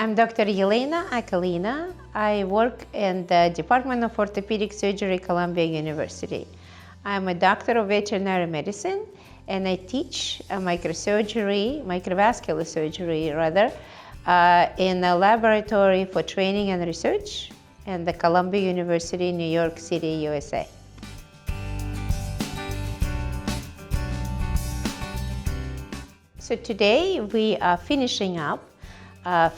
I'm Dr. Yelena Akelina. I work in the Department of Orthopedic Surgery, Columbia University. I'm a doctor of veterinary medicine, and I teach microvascular surgery in a laboratory for training and research in the Columbia University, New York City, USA. So today we are finishing up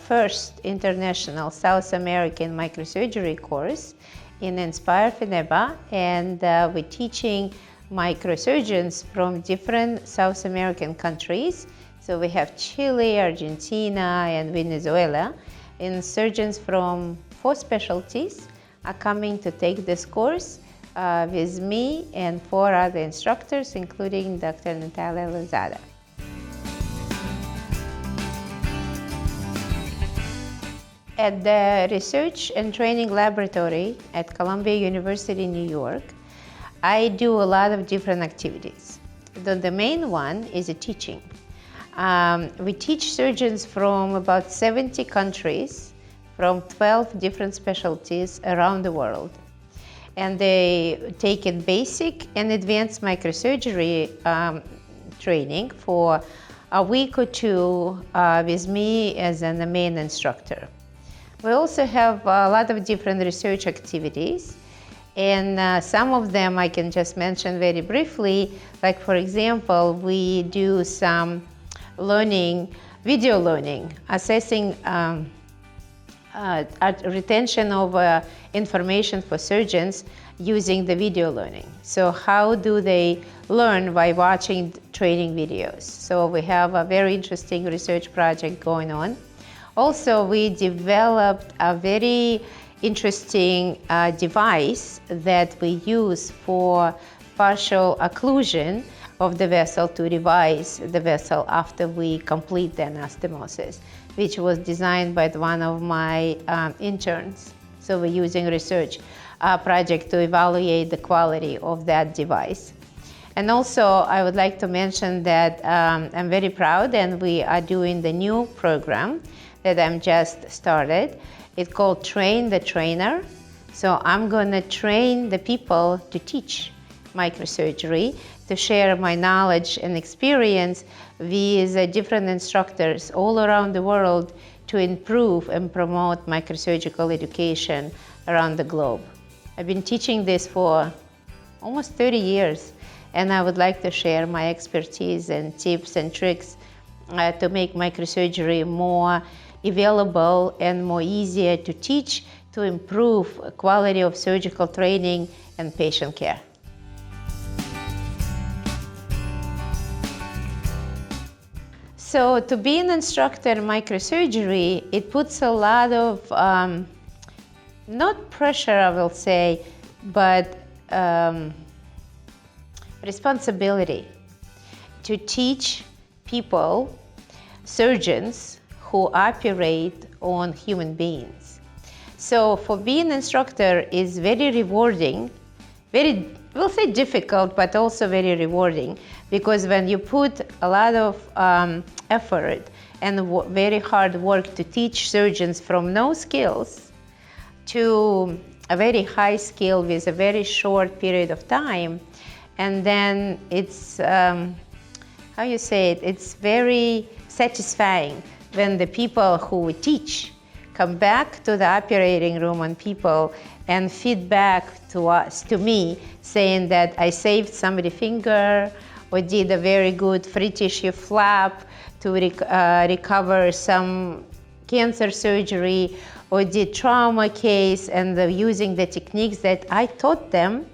first international South American microsurgery course in INSIRE FEMEBA, and we're teaching microsurgeons from different South American countries. So we have Chile, Argentina, and Venezuela, and surgeons from 4 specialties are coming to take this course with me and 4 other instructors, including Dr. Natalia Lozada. At the Research and Training Laboratory at Columbia University, New York, I do a lot of different activities. The main one is teaching. We teach surgeons from about 70 countries, from 12 different specialties around the world. And they take in basic and advanced microsurgery training for a week or 2 with me as the main instructor. We also have a lot of different research activities, and some of them I can just mention very briefly. Like, for example, we do some learning, video learning, assessing retention of information for surgeons using the video learning. So how do they learn by watching training videos? So we have a very interesting research project going on. Also, we developed a very interesting device that we use for partial occlusion of the vessel to revise the vessel after we complete the anastomosis, which was designed by one of my interns. So we're using a research project to evaluate the quality of that device. And also, I would like to mention that I'm very proud, and we are doing the new program that I'm just started. It's called Train the Trainer. So I'm going to train the people to teach microsurgery, to share my knowledge and experience with different instructors all around the world to improve and promote microsurgical education around the globe. I've been teaching this for almost 30 years, and I would like to share my expertise and tips and tricks to make microsurgery more available and more easier to teach, to improve quality of surgical training and patient care. So to be an instructor in microsurgery, it puts a lot of, not pressure, I will say, but responsibility to teach people, surgeons, who operate on human beings. So for being an instructor is very rewarding, we'll say difficult, but also very rewarding, because when you put a lot of effort and very hard work to teach surgeons from no skills to a very high skill with a very short period of time, and then it's, how you say it, it's very satisfying when the people who we teach come back to the operating room on people and feedback to me, saying that I saved somebody's finger or did a very good free tissue flap to recover some cancer surgery, or did trauma case, and using the techniques that I taught them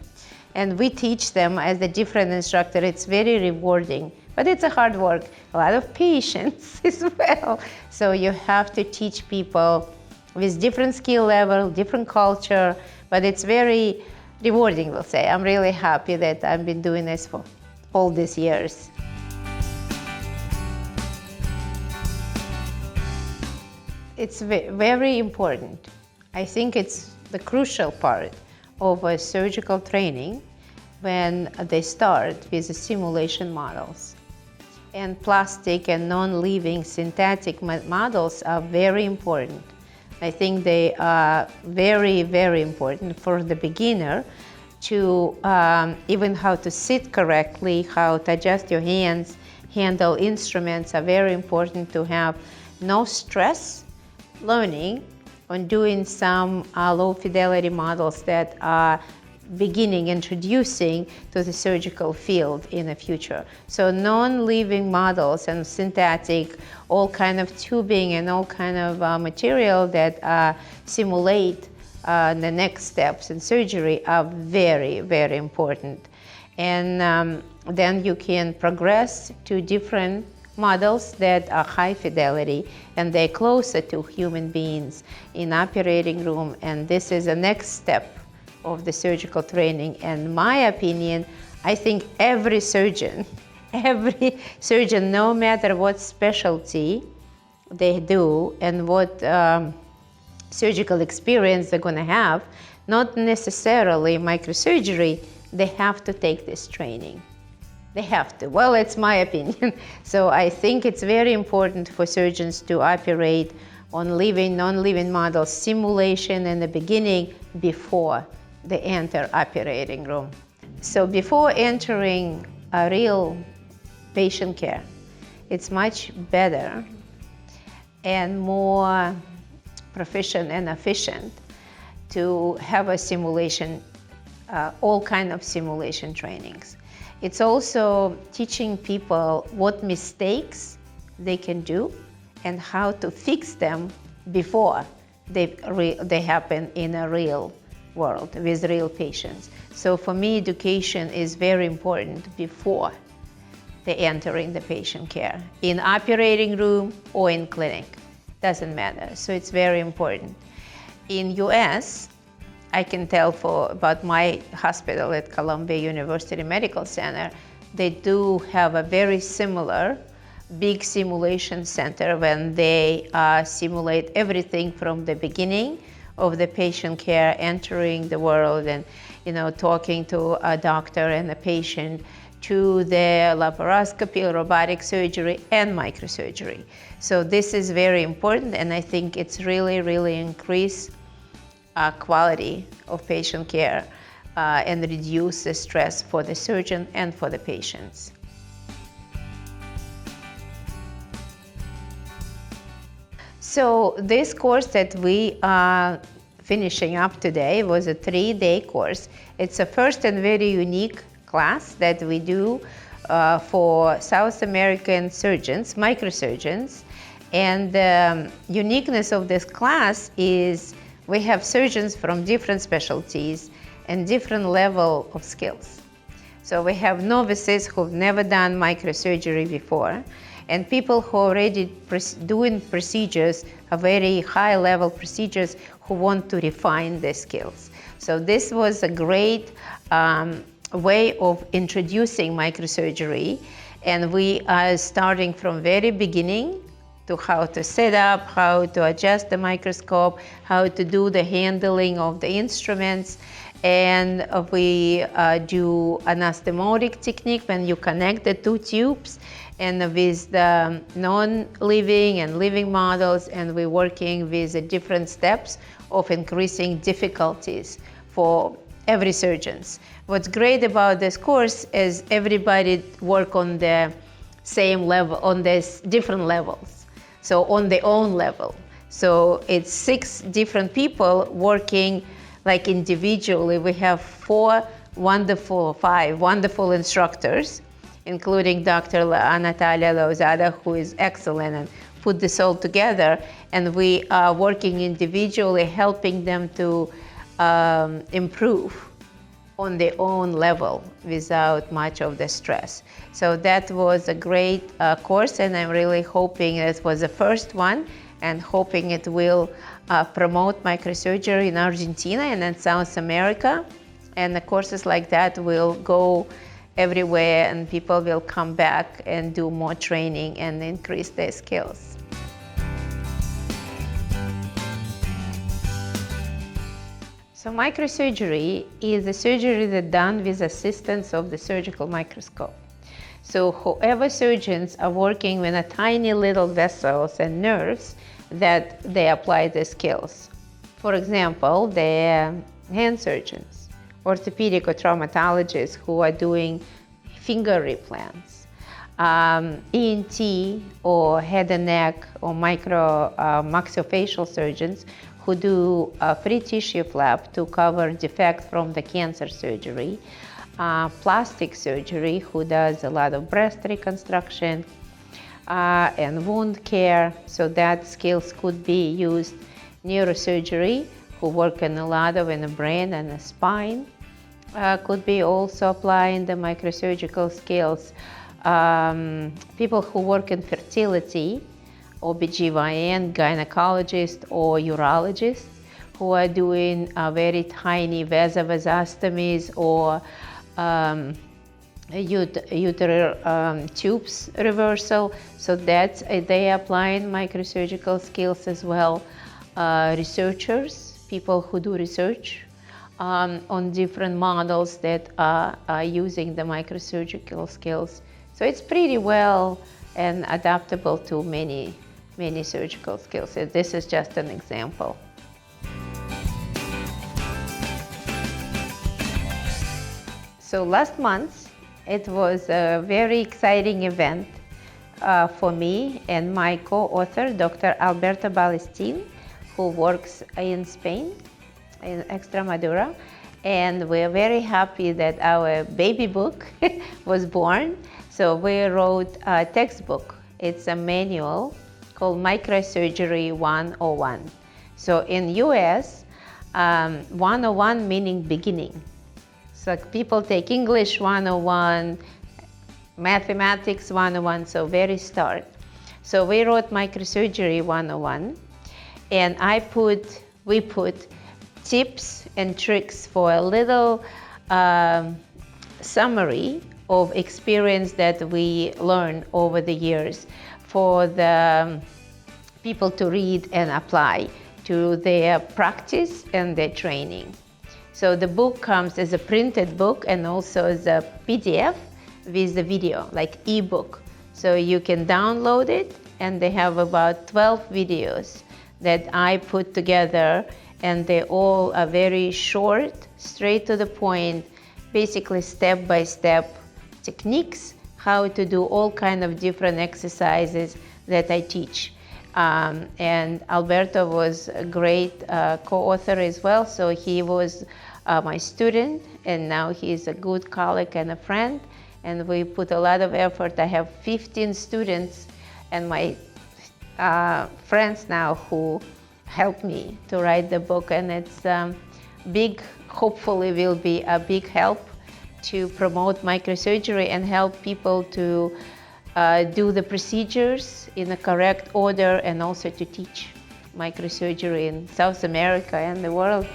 and we teach them as a different instructor. It's very rewarding. But it's a hard work, a lot of patience as well. So you have to teach people with different skill level, different culture, but it's very rewarding, we'll say. I'm really happy that I've been doing this for all these years. It's very important. I think it's the crucial part of a surgical training when they start with the simulation models. and plastic and non-living synthetic models are very important. I think they are very, very important for the beginner to even how to sit correctly, how to adjust your hands, handle instruments are very important to have no stress learning on doing some low fidelity models that are introducing to the surgical field in the future. So non-living models and synthetic, all kind of tubing and all kind of material that simulate the next steps in surgery are very, very important. And then you can progress to different models that are high fidelity and they're closer to human beings in operating room, and this is the next step of the surgical training. And my opinion, I think every surgeon, no matter what specialty they do and what surgical experience they're going to have, not necessarily microsurgery, they have to take this training. They have to. Well, it's my opinion. So I think it's very important for surgeons to operate on living, non-living models, simulation in the beginning before they enter operating room. So before entering a real patient care, it's much better and more proficient and efficient to have a simulation, all kind of simulation trainings. It's also teaching people what mistakes they can do and how to fix them before they happen in a real world with real patients. So for me, education is very important before they enter in the patient care, in operating room or in clinic, doesn't matter. So it's very important. In US, I can tell about my hospital at Columbia University Medical Center, they do have a very similar big simulation center when they simulate everything from the beginning of the patient care, entering the world and talking to a doctor and a patient, to the laparoscopy, robotic surgery, and microsurgery. So this is very important, and I think it's really, really increased quality of patient care and reduce the stress for the surgeon and for the patients. So this course that we are finishing up today was a 3-day course. It's a first and very unique class that we do for South American surgeons, microsurgeons. And the uniqueness of this class is we have surgeons from different specialties and different level of skills. So we have novices who've never done microsurgery before, and people who are already doing procedures, a very high level procedures, who want to refine their skills. So this was a great way of introducing microsurgery, and we are starting from very beginning to how to set up, how to adjust the microscope, how to do the handling of the instruments. And we do anastomotic technique when you connect the two tubes, and with the non-living and living models, and we're working with the different steps of increasing difficulties for every surgeons. What's great about this course is everybody work on the same level, on these different levels, so on their own level. So it's 6 different people working like individually. We have 5 wonderful instructors, including Dr. Natalia Lauzada, who is excellent and put this all together. And we are working individually, helping them to improve on their own level without much of the stress. So that was a great course, and I'm really hoping it was the first one, and hoping it will promote microsurgery in Argentina and in South America. And the courses like that will go everywhere, and people will come back and do more training and increase their skills. So microsurgery is a surgery that's done with assistance of the surgical microscope. So whoever surgeons are working with a tiny little vessels and nerves, that they apply the skills. For example, the hand surgeons, orthopedic or traumatologists who are doing finger replants, ENT or head and neck or maxillofacial surgeons who do free tissue flap to cover defects from the cancer surgery, plastic surgery who does a lot of breast reconstruction, and wound care, so that skills could be used. Neurosurgery, who work in a lot of in the brain and the spine, could be also applying the microsurgical skills. People who work in fertility, OBGYN, gynecologist or urologist, who are doing very tiny vasovasostomies or uterine tubes reversal, so that's they applying microsurgical skills as well. Researchers, people who do research on different models that are using the microsurgical skills. So it's pretty well and adaptable to many surgical skills. This is just an example. So last month, it was a very exciting event for me and my co-author, Dr. Alberto Balestin, who works in Spain, in Extremadura. And we're very happy that our baby book was born. So we wrote a textbook. It's a manual called Microsurgery 101. So in US, 101 meaning beginning. So people take English 101, mathematics 101, so very start. So we wrote Microsurgery 101, and we put tips and tricks for a little summary of experience that we learned over the years for the people to read and apply to their practice and their training. So the book comes as a printed book and also as a PDF with the video, like ebook. So you can download it, and they have about 12 videos that I put together, and they all are very short, straight to the point, basically step-by-step techniques, how to do all kind of different exercises that I teach. And Alberto was a great co-author as well, so he was my student, and now he's a good colleague and a friend, and we put a lot of effort. I have 15 students and my friends now who helped me to write the book, and it's big, hopefully will be a big help to promote microsurgery and help people to do the procedures in the correct order, and also to teach microsurgery in South America and the world.